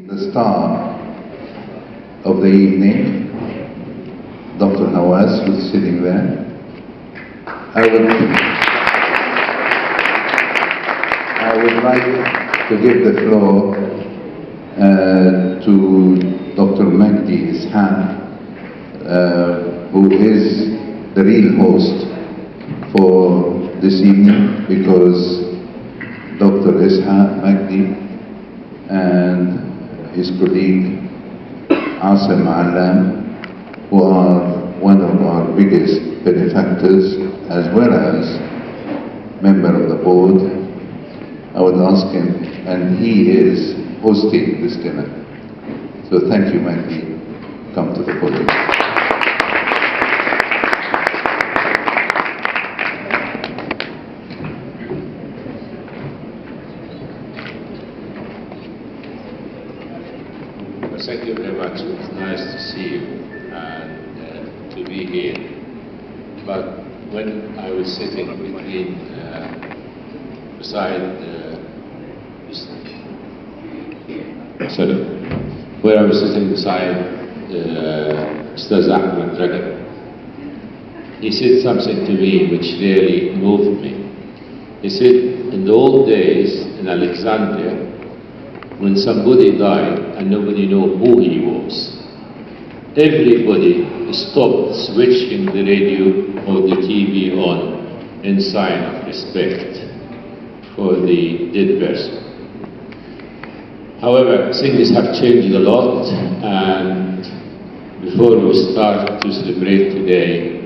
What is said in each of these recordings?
the star of the evening, Dr. Hawass, who's sitting there. I would like to give the floor to Dr. Mejdi who is the real host for this evening, because Dr. Mejdi and his colleague Asim Alam, who are one of our biggest benefactors as well as member of the board, I would ask him, and he is hosting this dinner. So thank you, Mejdi. Come to the podium. Thank you very much. It's nice to see you and to be here. But when I was sitting beside Ustaz Ahmed Ragab, he said something to me which really moved me. He said, in the old days in Alexandria, when somebody died and nobody knew who he was, everybody stopped switching the radio or the TV on in sign of respect for the dead person. However, things have changed a lot, and before we start to celebrate today,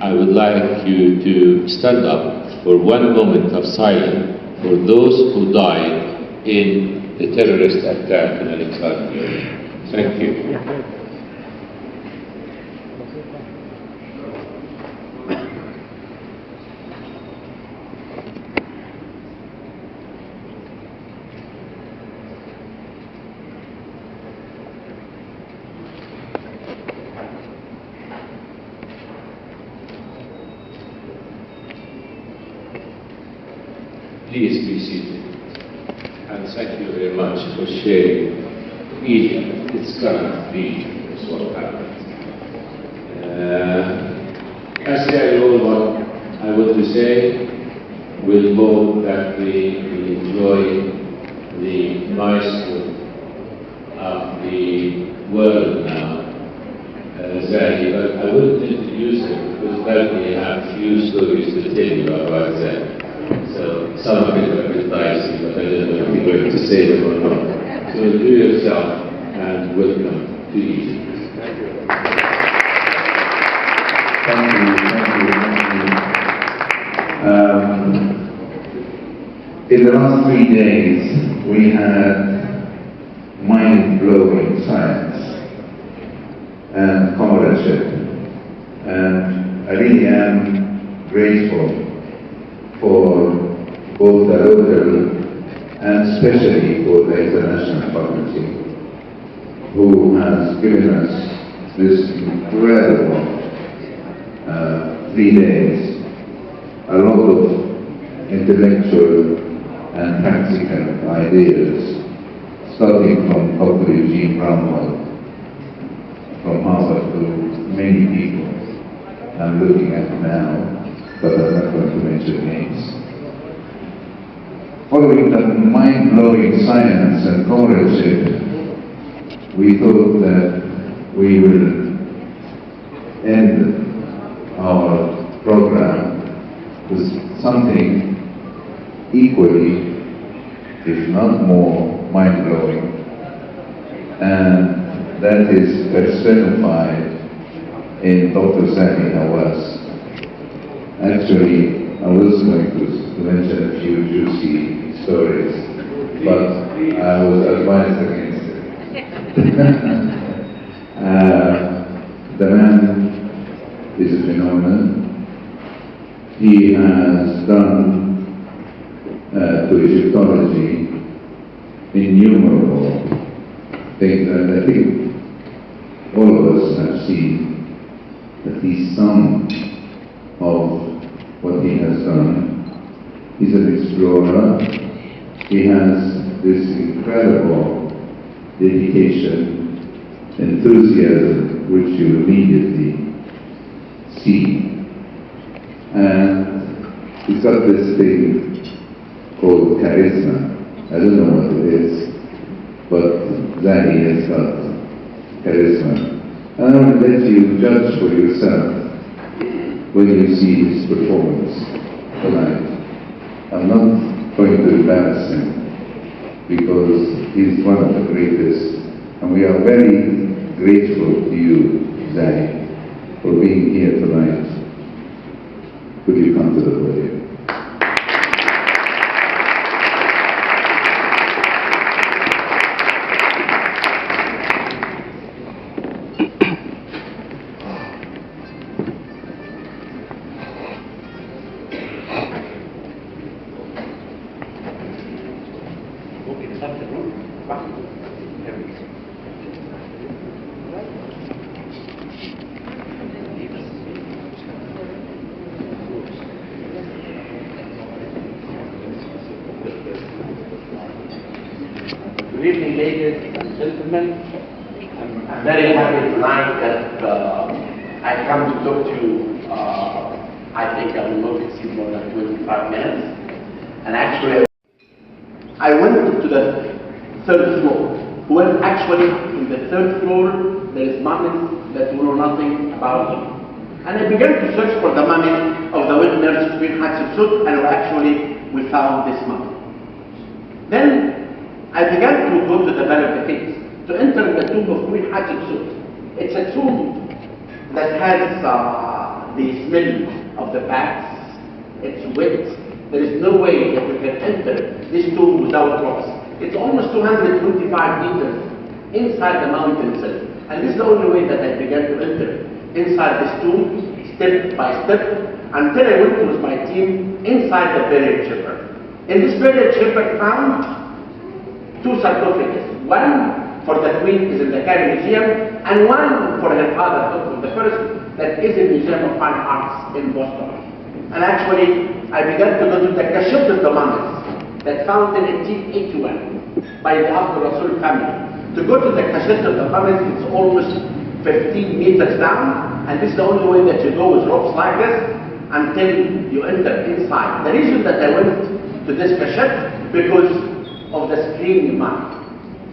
I would like you to stand up for one moment of silence for those who died in the terrorist attack in Alexandria. Thank you. Please be seated. And thank you very much for sharing Egypt, its current region, is what happened. As I all what I want to say, we'll hope that we will enjoy the nice food of the world now. Zahi, but I wouldn't introduce him because probably have few stories to tell you about that. So some of it are a bit dicey, but I don't know if you're going to say them or not. So do yourself and welcome to Egypt. Thank you. Thank you. In the last 3 days, we had mind-blowing science and comradeship, and I really am grateful for both the local and especially for the international community, who has given us this incredible 3 days, a lot of intellectual and practical ideas, starting from Dr. Eugene Bramwell, from Harvard, to many people. I'm looking at him now, but I'm not going to mention names. Following the mind-blowing science and comradeship, we thought that we will end our program with something equally, if not more, mind-blowing, and that is personified in Dr. Zahi Hawass. Actually, I was going to mention a few juicy stories, but I was advised against it. The man is a phenomenon. He has done to Egyptology innumerable things, and I think all of us have seen at least some of what he has done. He's an explorer. He has this incredible dedication, enthusiasm, which you immediately see. And he's got this thing called charisma. I don't know what it is, but Zahi has got charisma. And I want to let you judge for yourself when you see his performance tonight. I'm not going to embarrass him because he's one of the greatest, and we are very grateful to you, Zahi, for being here tonight. Could you come to the podium? Good evening, ladies and gentlemen. I'm very happy tonight that I come to talk to you. I think I will not exceed more than 25 minutes. And actually, I went to the third floor. Well, actually, in the third floor, there is mummies that know nothing about them. And I began to search for the mummy of the witness Queen Hatshepsut, and actually, we found this mummy. Then I began to go to the Valley of the Kings, to enter the tomb of Queen Hatshepsut. It's a tomb that has the smell of the past. It's wet. There is no way that you can enter this tomb without rocks. It's almost 225 meters inside the mountain itself. And this is the only way that I began to enter inside this tomb, step by step, until I went with my team inside the burial chamber. In this burial chamber, found two sarcophagus. One for the Queen is in the Cairo Museum, and one for her father, Dr. I, that is in the Museum of Fine Arts in Boston. And actually, I began to go to the cachette of the mummies that found in 1881 by the Abdul Rasul family. To go to the cachette of the mummies, it's almost 15 meters down, and this is the only way that you go with ropes like this until you enter inside. The reason that I went to this cachette because of the screaming mummy.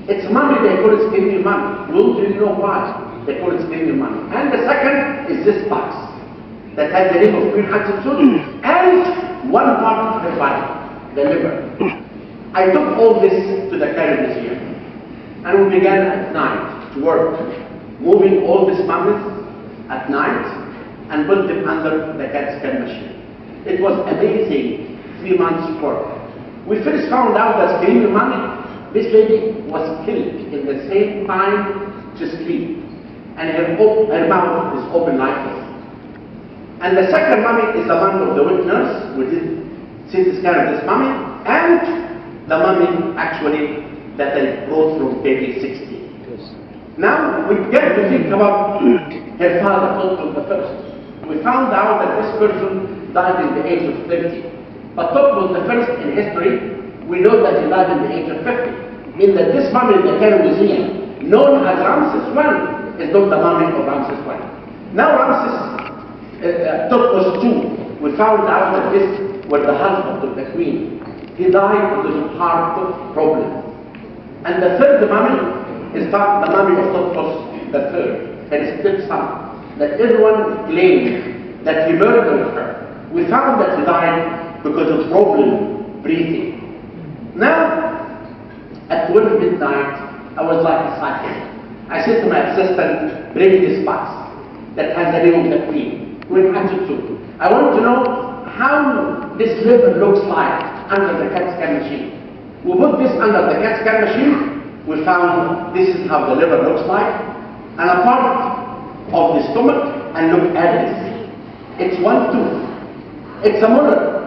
It's mummy, they call it screaming mummy. We don't really know why they call it screaming mummy. And the second is this box that has the name of Queen Hatshepsut and one part of her body, the liver. I took all this to the Cairo Museum, and we began at night to work, moving all these mummies at night and put them under the CAT scan machine. It was amazing 3 months work. We first found out that screaming mummy, this lady was killed in the same time she screamed, and her mouth is open like this. And the second mummy is the one of the witness. We did CT scan of this mummy, and the mummy actually that I brought from baby 60. Now we get to think about her father, Dr. I. We found out that this person died in the age of 30. But Dr. I in history, we know that he died in the age of 50. Meaning that this mummy in the Cairo Museum, known as Ramses I, is not the mummy of Ramses I. Now Ramses Topos II, we found out that this was the husband of the queen. He died because of heart problem. And the third mummy is thought the mummy of Topos III, her stepson, that everyone claimed that he murdered her. We found that he died because of problem breathing. Now, at 12 midnight, I was like a psychic. I said to my assistant, bring this box that has the name of the queen. Queen Hatshepsut. I want to know how this liver looks like under the CAT scan machine. We put this under the CAT scan machine. We found this is how the liver looks like, and a part of the stomach, and look at this. It's one tooth. It's a molar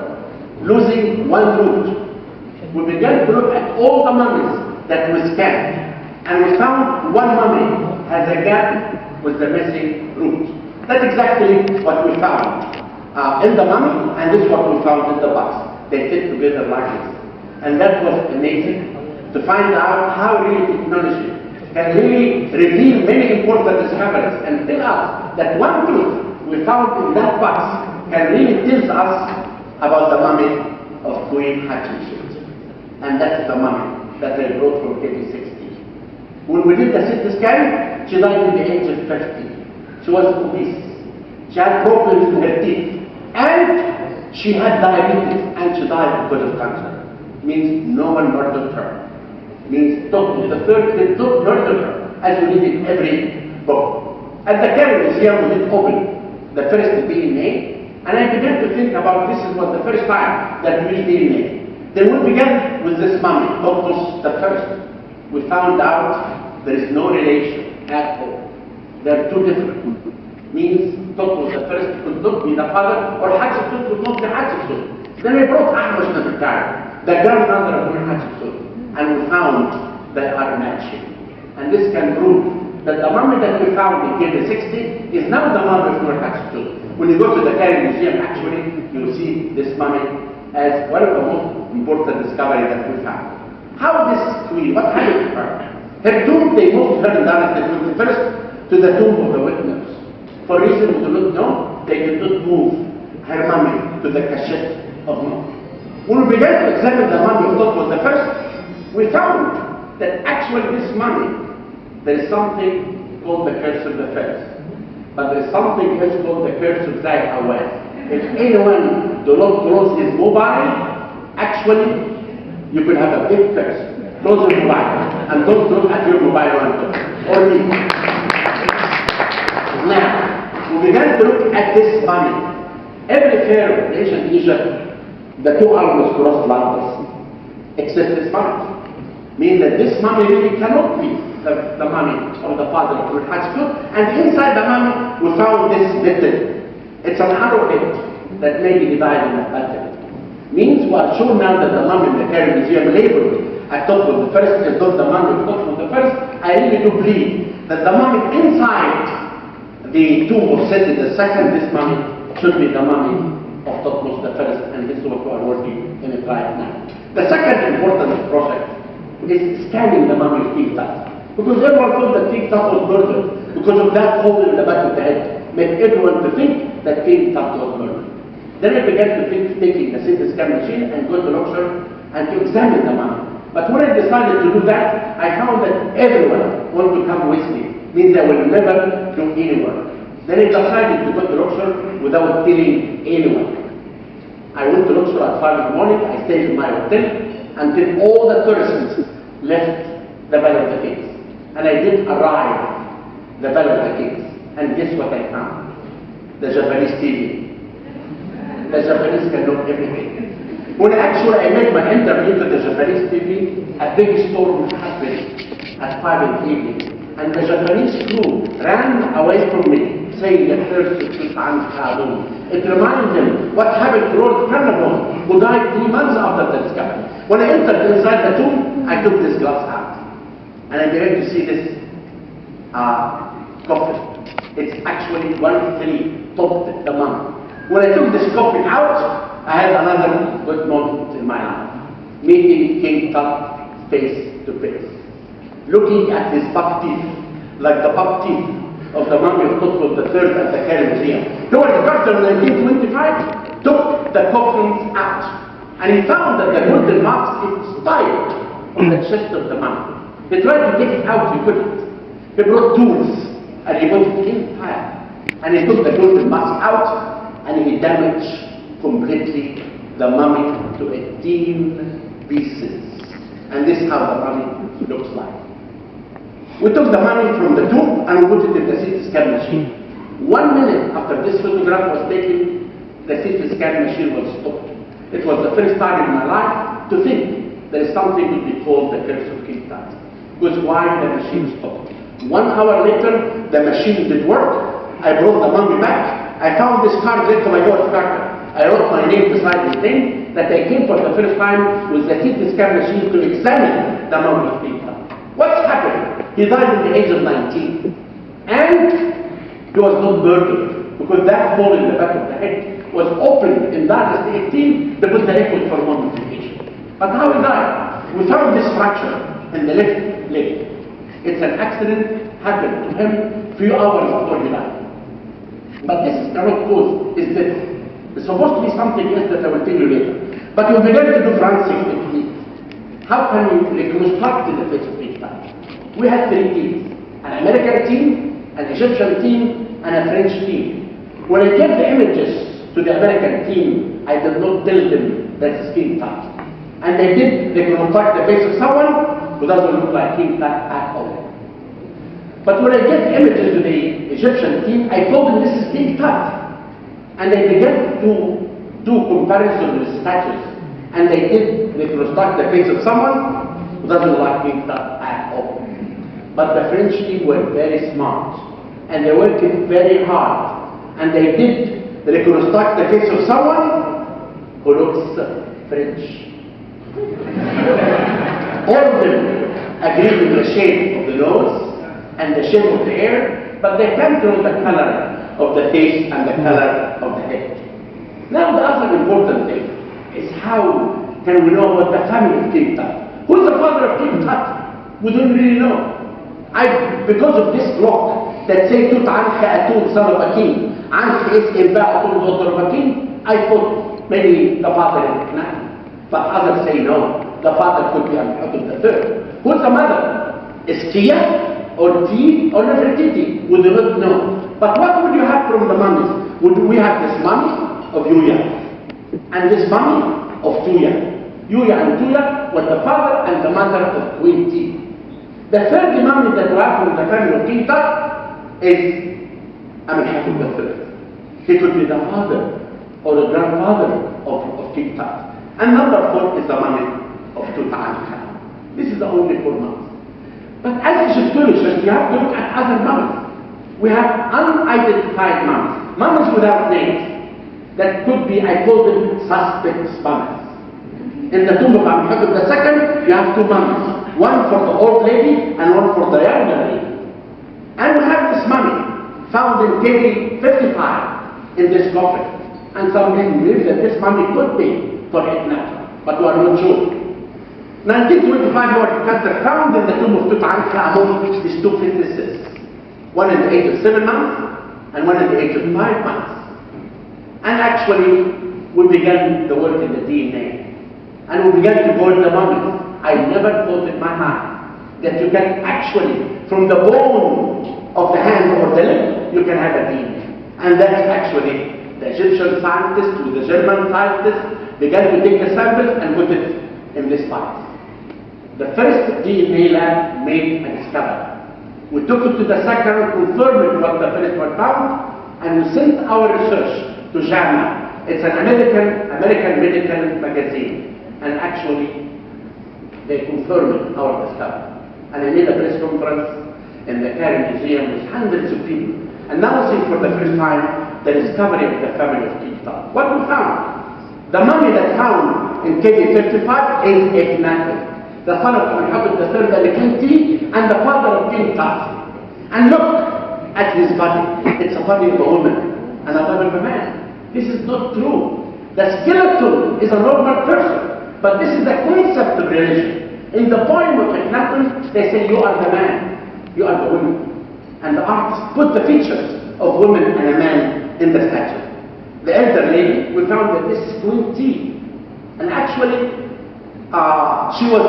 losing one root. We began to look at all the mummies that we scanned, and we found one mummy has a gap with the missing root. That's exactly what we found in the mummy, and this is what we found in the box. They fit together like this. And that was amazing to find out how really technology can really reveal many important discoveries and tell us that one truth we found in that box can really tell us about the mummy of Queen Hatshepsut. And that's the mummy that they brought from KB60. When we did the CT scan, she died at the age of 50. She was obese. She had problems in her teeth. And she had diabetes and she died because of cancer. Means no one murdered her. Means the third did not murder her, as we read in every book. At the Cairo Museum, we did open the first DNA, and I began to think about this was the first time that we used DNA. Then we began with this mummy, Thothmes the first. We found out there is no relation at all. They are two different. Means Thothmes the first could not be the father, or Hatshepsut could not be Hatshepsut. Then we brought Ahmos Nefertari, the grandmother of Queen Hatshepsut, and we found they are matching. And this can prove that the mummy that we found in KB60 is now the mummy of Queen Hatshepsut. When you go to the Cairo Museum, actually, you will see this mummy as one of the most important discoveries that we found. How this queen, what happened to her? Her tomb, they moved her in Dynasty first to the tomb of the witness. For reasons we do not know, they did not move her mummy to the cachette of Mummy. When we began to examine the mummy of Thothmes the first, we found that actually this mummy, there is something called the curse of the first. But there is something else called the curse of Zahi Hawass. If anyone do not close his mobile, actually, you could have a big curse. Close your mobile and don't look at your mobile or me. Now, we began to look at this mummy. Every pharaoh in ancient Egypt, the two arms crossed like this, except this mummy. Meaning that this mummy really cannot be the mummy of the father of Queen Hatshepsut. And inside the mummy, we found this method. It's an arrowhead that may be divided in a pattern. Means we are sure now that the mummy in the Cairo Museum labeled at Thothmes the first is not the mummy of Thothmes the first. I really do believe that the mummy inside the tomb of Seti the second, this mummy should be the mummy of Thothmes the first, and this is what we are working in it right now. The second important project is scanning the mummy of King Tut. Because everyone thought that King Tut was murdered because of that hole in the back of the head. Made everyone to think that King Tut was murdered. Then I began to think, taking the CT scan machine and go to Luxor and to examine the mummy. But when I decided to do that, I found that everyone wanted to come with me. Means I will never do any work. Then I decided to go to Luxor without telling anyone. I went to Luxor at 5 in the morning. I stayed in my hotel until all the tourists left the Valley of the Kings. And I did arrive the Valley of the Kings. And guess what I found? The Japanese TV. The Japanese can know everything. When actually I made my interview to the Japanese TV, a big storm happened at 5 in the evening. And the Japanese crew ran away from me, saying that first it reminded them what happened to Lord Carnarvon, who died 3 months after the discovery. When I entered inside the tomb, I took this glass out. And I began to see this coffin. It's actually 1-3 topped the mummy. When I took this coffin out, I had another good moment in my life. Meeting King Tut face to face. Looking at his buck teeth, like the buck teeth of the mummy of Thothmes III at the Cairo Museum. George Carter in 1925 took the coffins out. And he found that the golden mask is tied on the chest of the mummy. He tried to take it out, he couldn't. He brought tools and he put it in fire. And he took the golden mask out and he damaged completely the mummy to 18 pieces. And this is how the mummy looks like. We took the mummy from the tomb and we put it in the CT scan machine. 1 minute after this photograph was taken, the CT scan machine was stopped. It was the first time in my life to think there is something to be called the curse of King Tut. Because why the machine stopped? 1 hour later, the machine did work. I brought the mummy back. I found this card written by George Carter. I wrote my name beside the thing that I came for the first time with the CT scan machine to examine the mummy of King Tut. What's happened? He died at the age of 19. And he was not murdered because that hole in the back of the head was opened in Dynasty 18 to put the record for mummification. But how he died? We found this fracture in the left leg. It's an accident, happened to him few hours before he died. But this cannot cause his death. It's supposed to be something else that I will tell you later. But we began to do forensic techniques. How can we reconstruct the face of King Tut? We had three teams: an American team, an Egyptian team, and a French team. When I gave the images to the American team, I did not tell them that it's King Tut. And they did reconstruct the face of someone who doesn't look like King Tut at all. But when I gave the images to the Egyptian team, I told them this is King Tut. And they began to do comparison with statues. And they did reconstruct the face of someone who doesn't look like King Tut at all. But the French team were very smart. And they worked very hard. And they did reconstruct the face of someone who looks French. All of them agreed with the shape of the nose and the shape of the hair, but they can't know the color of the face and the color of the head. Now the other important thing is how can we know what the family of King Tut? Who's the father of King Tut? We don't really know. Because of this block that says Tut Ankh Atun, son of a king, Ankh is Imba Atun, daughter of a king, I thought maybe the father is Canaan. But others say no, the father could be Amenhotep III. Who's the mother? Is Kia or T or Nefertiti? We do not know. But what would you have from the mummies? Would we have this mummy of Yuya and this mummy of Tuya? Yuya and Tuya were the father and the mother of Queen T. The third mummy that we have from the family of King Tut is Amenhotep III. He could be the father or the grandfather of King Tut. And number 4 is the mummy of Tutankhamun. This is the only 4 mummies. But as Egyptologists, you have to look at other mummies. We have unidentified mummies, mummies without names, that could be, I call them suspect mummies. In the tomb of Amenhotep II, you have 2 mummies, one for the old lady and one for the younger lady. And we have this mummy found in KV 55 in this coffin. And some people believe that this mummy could be for Akhenaten, but we are not sure. 1925, Lord Custer found in the tomb of Tutankhamun these 2 fetuses, one at the age of 7 months and one at the age of 5 months. And actually, we began the work in the DNA, and we began to board the mummies. I never thought in my mind that you can actually, from the bone of the hand or the leg, you can have a DNA. And that's actually the Egyptian scientists with the German scientists began to take a sample and put it in this box. The first DNA lab made a discovery. We took it to the second, confirmed what the first one found, and we sent our research to JAMA. It's an American medical magazine. And actually, they confirmed our discovery. And I made a press conference in the Cairo Museum with hundreds of people, announcing for the first time the discovery of the family of King Tut. What we found? The mummy that found in KV 55 is Akhenaten, the son of Amenhotep III, the King T, and the father of King Tut. And look at his body. It's a body of a woman and a body of a man. This is not true. The skeleton is a normal person, but this is the concept of religion. In the poem of Akhenaten, they say you are the man, you are the woman. And the artists put the features of women and a man in the statue. The elder lady, we found that this is Queen T. And actually, she was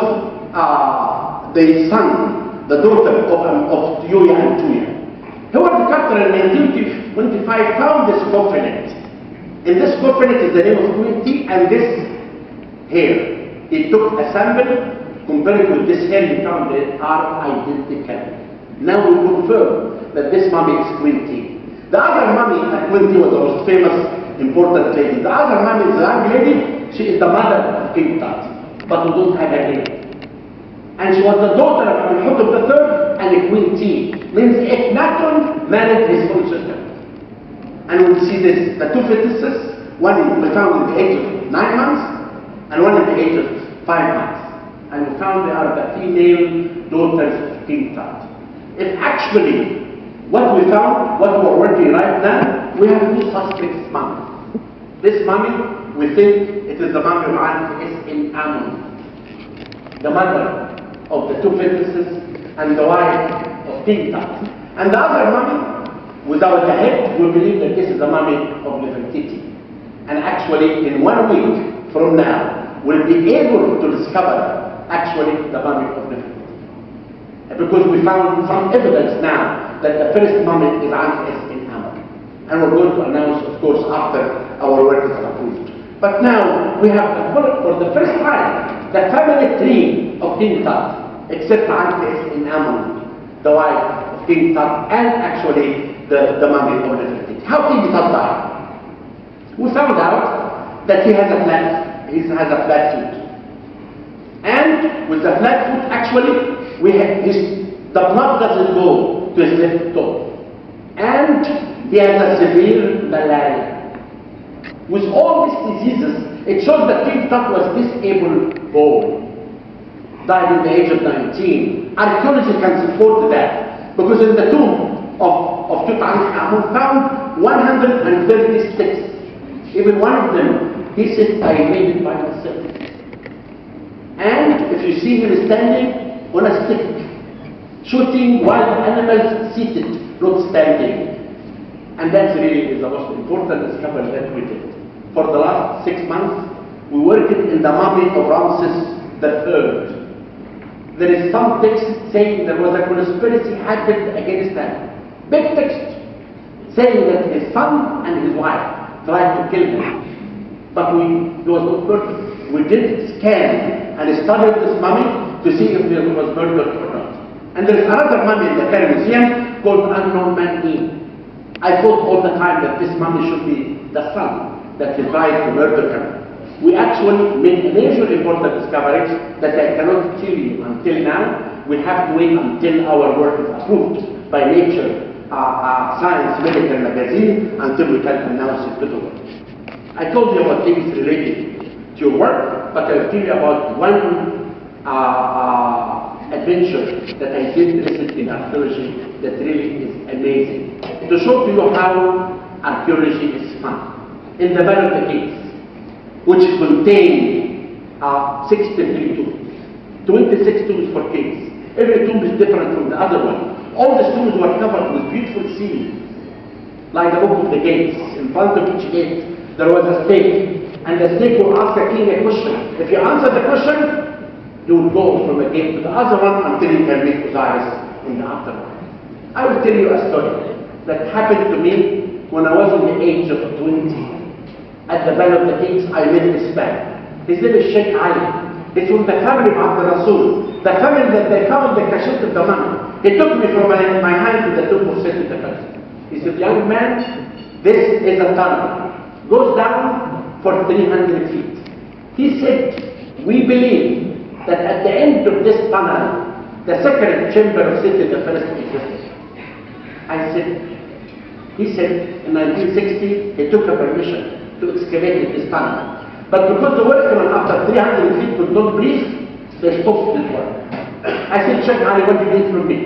the son, the daughter of Yuya and Tuya. However, Carter in 1925 found this coffin. In this coffin is the name of Queen T and this hair. He took a sample, compared with this hair, he found they are identical. Now we confirm that this mummy is Queen T. The other mummy, Queen T was the most famous, important lady. The other mummy is the young lady, she is the mother of King Tut, but we don't have a name. And she was the daughter of Amenhotep III and Queen T. Means Akhenaten married his own sister. And we see this, the 2 fetuses, one we found at the age of 9 months and one at the age of 5 months. And we found they are the female daughters of King Tut. If actually what we found, what we're working right now, we have 2 suspects mummies. This mummy, we think it is the mummy of Ankh in Amun, the mother of the 2 fetuses and the wife of King Tut. And the other mummy, without a head, we believe that this is the mummy of Nefertiti. And actually, in 1 week from now, we'll be able to discover actually the mummy of Nefertiti. Because we found some evidence now that the first mummy is Anfes in Ammon. And we're going to announce, of course, after our work is approved. But now we have, for the first time, the family tree of King Tut, except Anfes in Ammon, the wife of King Tut, and actually the mummy of Nefertiti. How King Tut died? We found out that he has a flat foot. And with the flat foot, actually, the blood doesn't go to his left toe. And he has a severe malaria. With all these diseases, it shows that King Tut was disabled bone. Died in the age of 19. Archaeology can support that, because in the tomb of Tutankhamun found 130 sticks. Even one of them, he said, I made it by myself. And if you see him standing on a stick, shooting wild animals seated, not standing. And that really is the most important discovery that we did. For the last 6 months, we worked in the mummy of Ramses III. There is some text saying there was a conspiracy happened against him. Big text saying that his son and his wife tried to kill him. But it was not perfect. We did scan and studied this mummy to see if it was murdered or not. And there is another mummy in the Cairo Museum called Unknown Man E. I thought all the time that this mummy should be the son that he tried to murder him. We actually made a major important discovery that I cannot tell you until now. We have to wait until our work is approved by Nature Science Medical Magazine until we can announce it to the world. I told you about things related to your work, but I'll tell you about one adventure that I did recently in archaeology that really is amazing. To show to you how archaeology is fun. In the Valley of the Kings, which contain 63 tombs, 26 tombs for kings. Every tomb is different from the other one. All the tombs were covered with beautiful scenes, like the Book of the Gates. In front of each gate, there was a snake, and the snake will ask the king a question. If you answer the question, you will go from a gate to the other one until you can meet Osiris in the afterlife. I will tell you a story that happened to me when I was in the age of 20. At the Valley of the Kings, I met this man. His name is Sheikh Ali. It's from the family of Abd Rasul, the family that they found the cachet of the mummy. He took me from my hand to the tomb of Sayyid al-Fajr. He said, young man, this is a tunnel. Goes down for 300 feet. He said, we believe that at the end of this tunnel, the secret chamber of Sayyid al-Fajr exists. He said, in 1960, he took a permission to excavate this tunnel. But because the workmen after 300 feet could not breathe, they stopped this work. I said, Sheikh Ali, what do you need from me?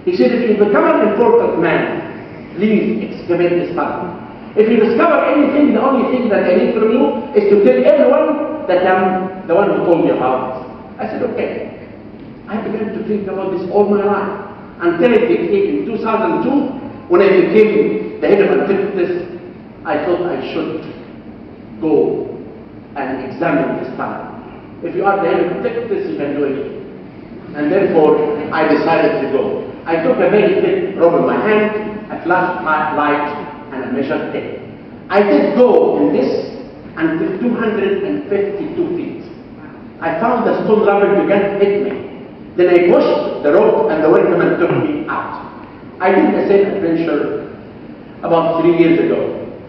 He said, if you become an important man, please excavate this tunnel. If you discover anything, the only thing that I need from you is to tell everyone that I'm the one who told you about it. I said, okay. I began to think about this all my life until it became in 2002, when I became the head of Antiquities. I thought I should go and examine this tunnel. If you are the head of Antiquities, you can do it. And therefore, I decided to go. I took a very thick rope in my hand, a flashlight, and a measured tape. I did go in this until 252 feet. I found the stone rubble began to hit me. Then I pushed the rope and the workman took me out. I did the same adventure about 3 years ago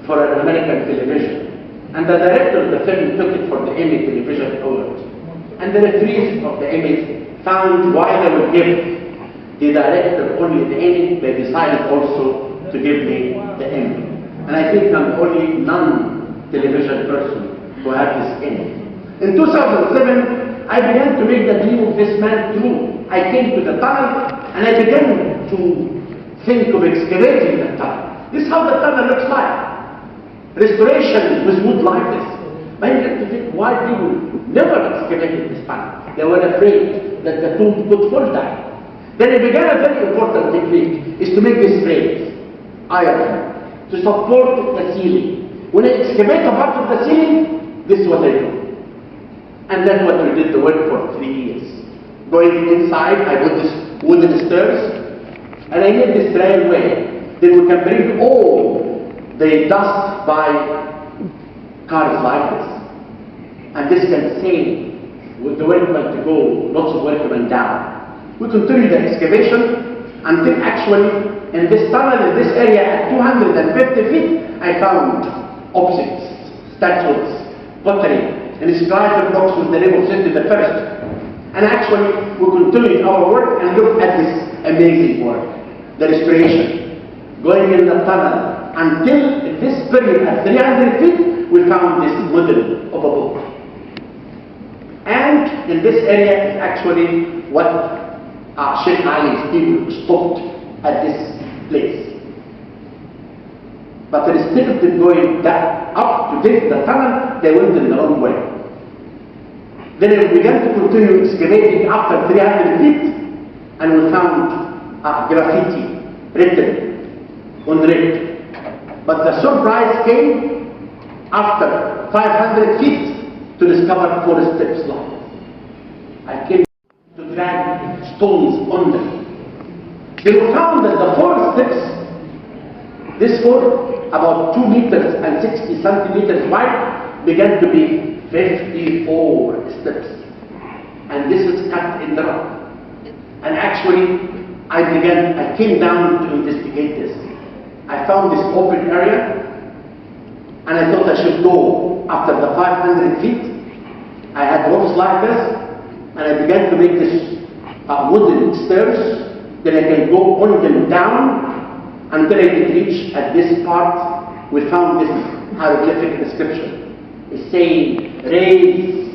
for an American television. And the director of the film took it for the Emmy Television Award. And the referees of the Emmys found why they would give the director only the Emmy, they decided also to give me the Emmy. And I think I'm the only non-television person who had this Emmy. In 2007, I began to make the dream of this man true. I came to the tunnel and I began to think of excavating the tunnel. This is how the tunnel looks like. Restoration with wood like this. I began to think why people never excavated this tunnel. They were afraid that the tomb could fall down. Then it began a very important technique, is to make this frames, iron, to support the ceiling. When I excavate a part of the ceiling, this is what I do. And that's what we did the work for 3 years. Going inside, I put this wooden stairs, and I made this railway. Then we can bring all the dust by cars like this. And this can save with the workmen to go, lots of workmen down. We continued the excavation until actually in this tunnel, in this area at 250 feet, I found objects, statues, pottery, and inscribed blocks with the name of Saint the First. And actually, we continued our work and looked at this amazing work, the restoration, going in the tunnel until this period at 300 feet, we found this model of a book. And in this area is actually what Sheikh Ali still stopped at this place. But instead of them going up to take the tunnel, they went in the wrong way. Then we began to continue excavating after 300 feet, and we found graffiti written on red. But the surprise came after 500 feet to discover 4 steps long. I came to drag stones on them. They found that the 4 steps, this 4, about 2 meters and 60 centimeters wide, began to be 54 steps. And this is cut in the rock. And actually, I came down to investigate this. I found this open area, and I thought I should go after the 500 feet. I had ropes like this, and I began to make this wooden stairs. Then I can go on them down until I could reach at this part. We found this hieroglyphic inscription. It's saying, raise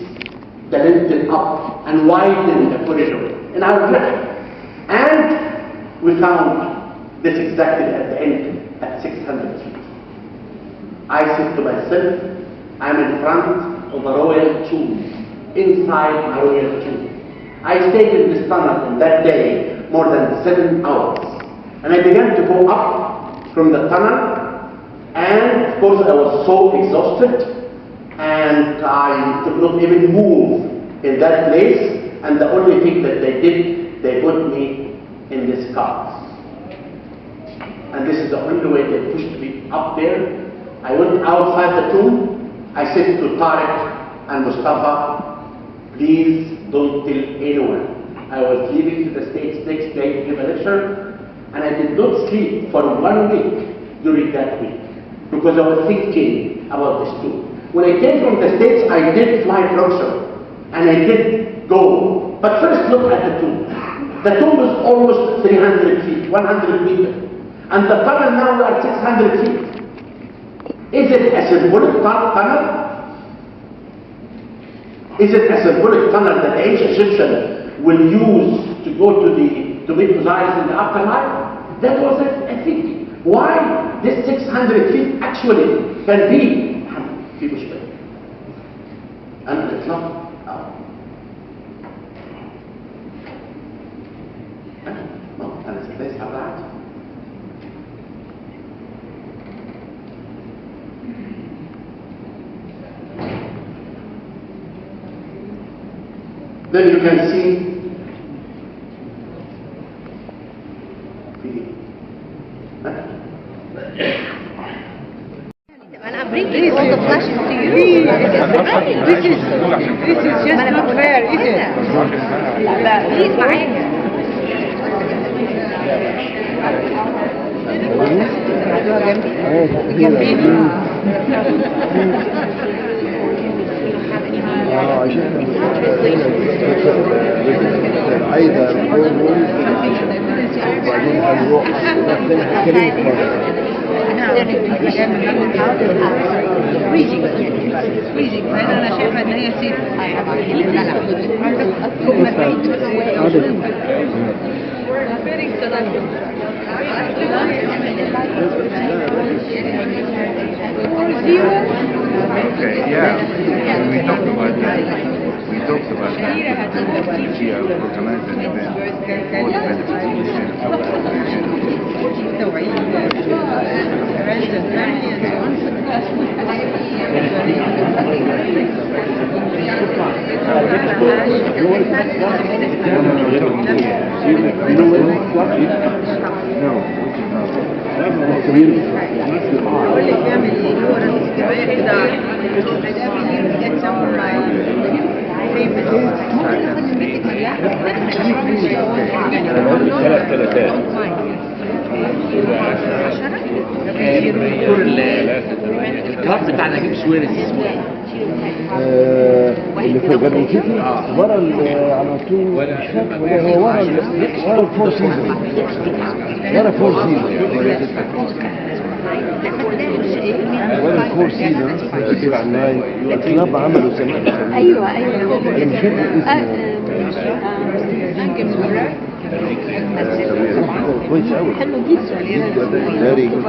the lintel up and widen the corridor in hieroglyphic. And we found this exactly at the end, at 600 feet. I said to myself, I'm in front of a royal tomb, inside a royal tomb. I stayed in this tunnel in that day more than 7 hours. And I began to go up from the tunnel, and of course I was so exhausted, and I could not even move in that place, and the only thing that they did, they put me in this cart. And this is the only way they pushed me up there. I went outside the tomb. I said to Tariq and Mustafa, please don't tell anyone. I was leaving to the States next day to give a lecture, and I did not sleep for 1 week during that week because I was thinking about this tomb. When I came from the States, I did fly closer, and I did go. But first look at the tomb. The tomb is almost 300 feet, 100 meters. And the tunnel now we are 600 feet. Is it a symbolic tunnel? Is it a symbolic tunnel that the ancient Egyptians will use to go to meet Osiris in the afterlife? That was a thinking. Why this 600 feet actually can be في مشكلة. أنا الإطلاق أنا ليس على عادي. Then you can see Bringing all the flashes to you. This is just not fair, is it? Please, معايا. freezing. أنا شايفة إن هي سيف. Okay, yeah. We talked about that. We talked about that this year, organized an event for the beneficiation of الكلاب بتاع نجيب سويرس اللي في جنوب سيتي ورا على طول مش فاكر هو ورا الفور سيزون ورا الفور سيزون ورا الفور سيزون تبع الناي الكلاب عملوا سنة ايوه انا مش فاكر اسمه كويس قوي حلو جدا فيري جود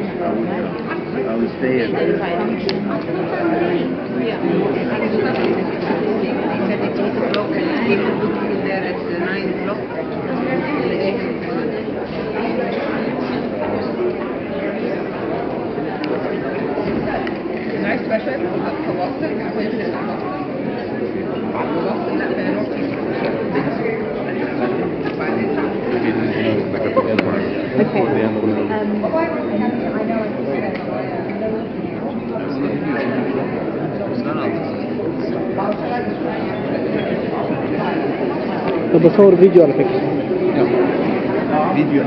I will stay at عايز بشر فواصل طب بصور فيديو على فكرة فيديو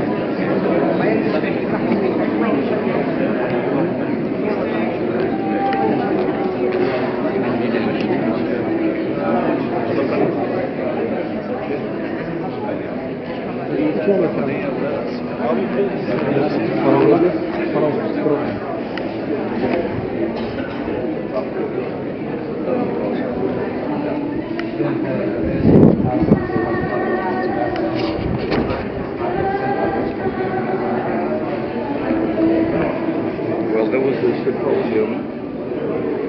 Well, there was the symposium